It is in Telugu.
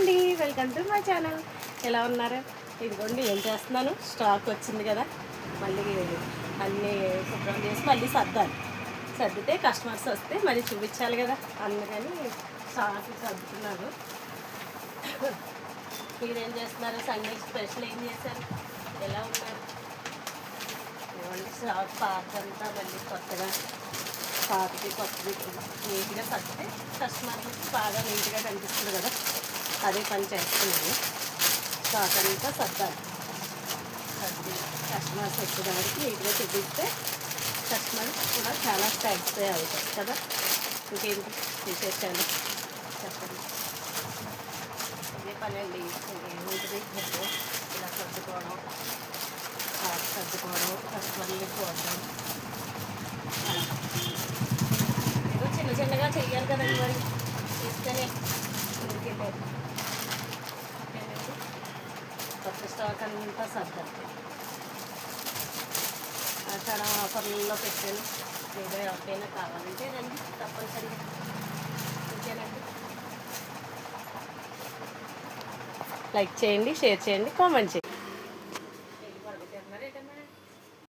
అండి, వెల్కమ్ టు మై ఛానల్. ఎలా ఉన్నారు? ఇదిగోండి ఏం చేస్తున్నాను, స్టాక్ వచ్చింది కదా, మళ్ళీ అన్నీ శుభ్రం చేసి మళ్ళీ సర్దాలి. సర్దితే కస్టమర్స్ వస్తే మళ్ళీ చూపించాలి కదా, అందుకని స్టాక్ సర్దుతున్నాను. మీరేం చేస్తున్నారు? సండే స్పెషల్ ఏం చేశారు? ఎలా ఉన్నారు? ఇదిగోండి స్టాక్ పాత అంతా మళ్ళీ కొత్తగా, పాతది కొత్తది నీట్గా సర్దితే కస్టమర్కి బాగా నీట్గా కనిపిస్తుంది కదా, అదే పని చేస్తున్నాను. స్టాక్ అంతా సర్దాలి. సర్ది కస్టమర్స్ వచ్చేదానికి నీట్గా చూపిస్తే కస్టమర్ కూడా చాలా సాటిస్ఫై అవుతారు కదా. ఇంకేంటి విశేషాలు చెప్పండి. ఇదే పని అండి, ఇంకేముంటుంది. ఇలా సర్దుకోవడం, సర్దుకోవడం, కస్టమర్ని చూడడం, ఏదో చిన్న చిన్నగా చెయ్యాలి కదండి, మరి ఇస్తేనే ముందుకెళ్ళారు. ఓకేనండి, కొత్త స్టాక్ అంతా సర్దాలి. చాలా ఆఫర్లలో పెట్టాను, ఏదో ఎవరికైనా కావాలంటే రండి తప్పనిసరిగా. ఓకేనండి, లైక్ చేయండి, షేర్ చేయండి, కామెంట్ చేయండి.